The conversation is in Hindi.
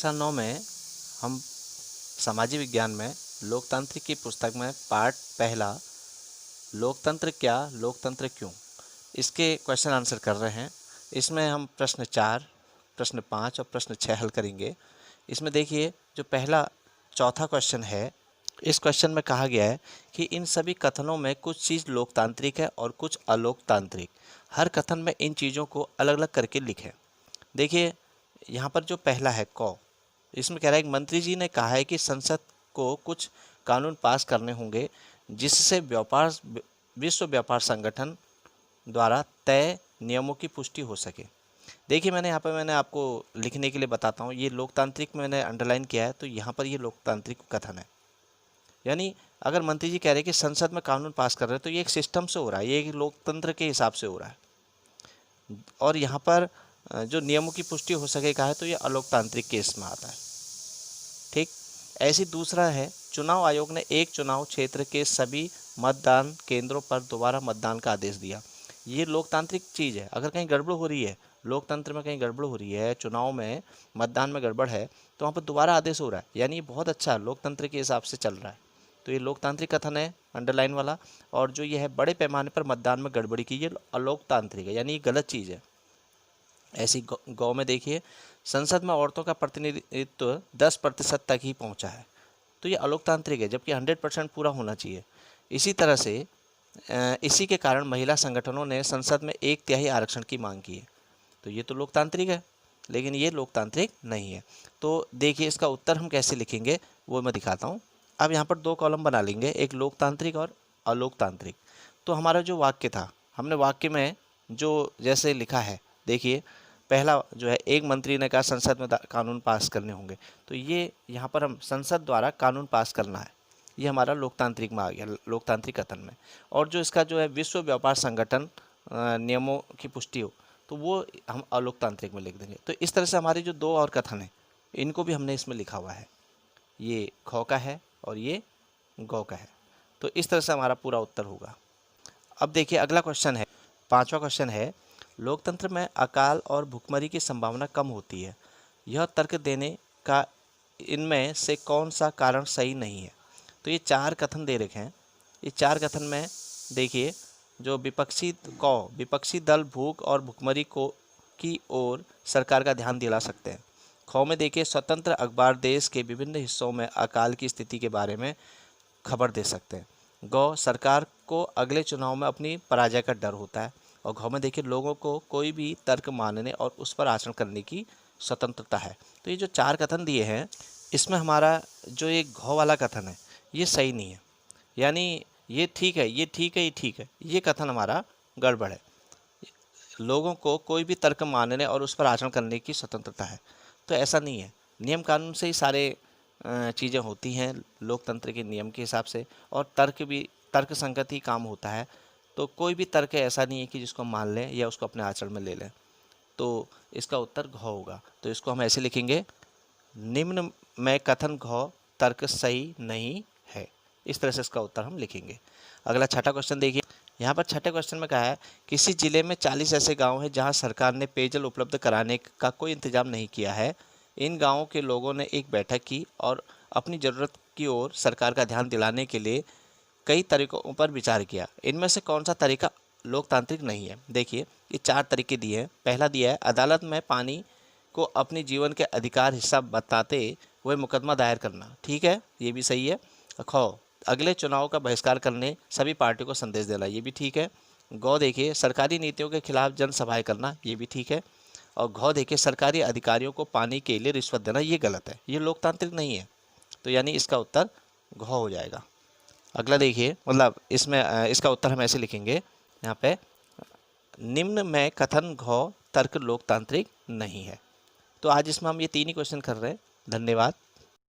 कक्षा 9 में हम सामाजिक विज्ञान में लोकतांत्रिक की पुस्तक में पाठ पहला लोकतंत्र क्या, लोकतंत्र क्यों, इसके क्वेश्चन आंसर कर रहे हैं। इसमें हम प्रश्न 4, प्रश्न 5 और प्रश्न 6 हल करेंगे। इसमें देखिए जो पहला चौथा क्वेश्चन है, इस क्वेश्चन में कहा गया है कि इन सभी कथनों में कुछ चीज़ लोकतांत्रिक है और कुछ अलोकतांत्रिक। हर कथन में इन चीज़ों को अलग अलग करके लिखें। देखिए यहाँ पर जो पहला है क, इसमें कह रहा है कि मंत्री जी ने कहा है कि संसद को कुछ कानून पास करने होंगे जिससे विश्व व्यापार संगठन द्वारा तय नियमों की पुष्टि हो सके। देखिए मैंने आपको लिखने के लिए बताता हूँ, ये लोकतांत्रिक मैंने अंडरलाइन किया है, तो यहाँ पर ये लोकतांत्रिक कथन है। यानी अगर मंत्री जी कह रहे हैं कि संसद में कानून पास कर रहे हैं तो ये एक सिस्टम से हो रहा है, ये एक लोकतंत्र के हिसाब से हो रहा है। और यहाँ पर जो नियमों की पुष्टि हो सके कहा है तो ये अलोकतांत्रिक केस में आता है। ठीक, ऐसी दूसरा है चुनाव आयोग ने एक चुनाव क्षेत्र के सभी मतदान केंद्रों पर दोबारा मतदान का आदेश दिया। ये लोकतांत्रिक चीज़ है। अगर कहीं गड़बड़ हो रही है, लोकतंत्र में कहीं गड़बड़ हो रही है, चुनाव में मतदान में गड़बड़ है, तो वहाँ पर दोबारा आदेश हो रहा है, यानी ये बहुत अच्छा लोकतंत्र के हिसाब से चल रहा है। तो ये लोकतांत्रिक कथन है अंडरलाइन वाला। और जो ये है बड़े पैमाने पर मतदान में गड़बड़ी की, ये अलोकतांत्रिक है, यानी ये गलत चीज़ है। ऐसी गौ में देखिए संसद में औरतों का प्रतिनिधित्व 10% तक ही पहुंचा है, तो ये अलोकतांत्रिक है, जबकि 100% पूरा होना चाहिए। इसी तरह से इसी के कारण महिला संगठनों ने संसद में 1/3 आरक्षण की मांग की है, तो ये तो लोकतांत्रिक है, लेकिन ये लोकतांत्रिक नहीं है। तो देखिए इसका उत्तर हम कैसे लिखेंगे वो मैं दिखाता हूँ। अब यहाँ पर 2 कॉलम बना लेंगे, एक लोकतांत्रिक और अलोकतांत्रिक। तो हमारा जो वाक्य था, हमने वाक्य में जो जैसे लिखा है, देखिए पहला जो है एक मंत्री ने कहा संसद में कानून पास करने होंगे, तो ये यहाँ पर हम संसद द्वारा कानून पास करना है, ये हमारा लोकतांत्रिक में आ गया, लोकतांत्रिक कथन में। और जो इसका जो है विश्व व्यापार संगठन नियमों की पुष्टि हो, तो वो हम अलोकतांत्रिक में लिख देंगे। तो इस तरह से हमारे जो 2 और कथन हैं इनको भी हमने इसमें लिखा हुआ है, ये ख का है और ये गौ का है। तो इस तरह से हमारा पूरा उत्तर होगा। अब देखिए अगला क्वेश्चन है, 5वां क्वेश्चन है, लोकतंत्र में अकाल और भुखमरी की संभावना कम होती है, यह तर्क देने का इनमें से कौन सा कारण सही नहीं है। तो ये 4 कथन दे रखे हैं। ये 4 कथन में देखिए जो विपक्षी दल भूख और भुखमरी को की ओर सरकार का ध्यान दिला सकते हैं। ख में देखिए स्वतंत्र अखबार देश के विभिन्न हिस्सों में अकाल की स्थिति के बारे में खबर दे सकते हैं। ग सरकार को अगले चुनाव में अपनी पराजय का डर होता है। और घ में देखिए लोगों को कोई भी तर्क मानने और उस पर आचरण करने की स्वतंत्रता है। तो ये जो 4 कथन दिए हैं, इसमें हमारा जो ये घ वाला कथन है ये सही नहीं है, यानी ये ठीक है, ये ठीक है, ये ठीक है, ये कथन हमारा गड़बड़ है। लोगों को कोई भी तर्क मानने और उस पर आचरण करने की स्वतंत्रता है, तो ऐसा नहीं है। नियम कानून से ही सारे चीज़ें होती हैं लोकतंत्र के नियम के हिसाब से, और तर्क संगत ही काम होता है। तो कोई भी तर्क ऐसा नहीं है कि जिसको मान लें या उसको अपने आचरण में ले लें। तो इसका उत्तर घ होगा। तो इसको हम ऐसे लिखेंगे, निम्न में कथन घ तर्क सही नहीं है। इस तरह से इसका उत्तर हम लिखेंगे। अगला 6ठा क्वेश्चन देखिए, यहाँ पर 6ठे क्वेश्चन में कहा है किसी जिले में 40 ऐसे गांव हैं जहां सरकार ने पेयजल उपलब्ध कराने का कोई इंतजाम नहीं किया है। इन गांवों के लोगों ने एक बैठक की और अपनी ज़रूरत की ओर सरकार का ध्यान दिलाने के लिए कई तरीकों पर विचार किया। इनमें से कौन सा तरीका लोकतांत्रिक नहीं है। देखिए ये 4 तरीके दिए हैं। पहला दिया है अदालत में पानी को अपने जीवन के अधिकार हिस्सा बताते हुए मुकदमा दायर करना, ठीक है, ये भी सही है। ख अगले चुनाव का बहिष्कार करने सभी पार्टियों को संदेश देना, ये भी ठीक है। गौ देखिए सरकारी नीतियों के खिलाफ जनसभाएं करना, ये भी ठीक है। और घ देखिए सरकारी अधिकारियों को पानी के लिए रिश्वत देना, ये गलत है, ये लोकतांत्रिक नहीं है। तो यानी इसका उत्तर घ हो जाएगा। अगला देखिए, मतलब इसमें इसका उत्तर हम ऐसे लिखेंगे यहाँ पे, निम्न में कथन घ तर्क लोकतांत्रिक नहीं है। तो आज इसमें हम ये 3 ही क्वेश्चन कर रहे हैं। धन्यवाद।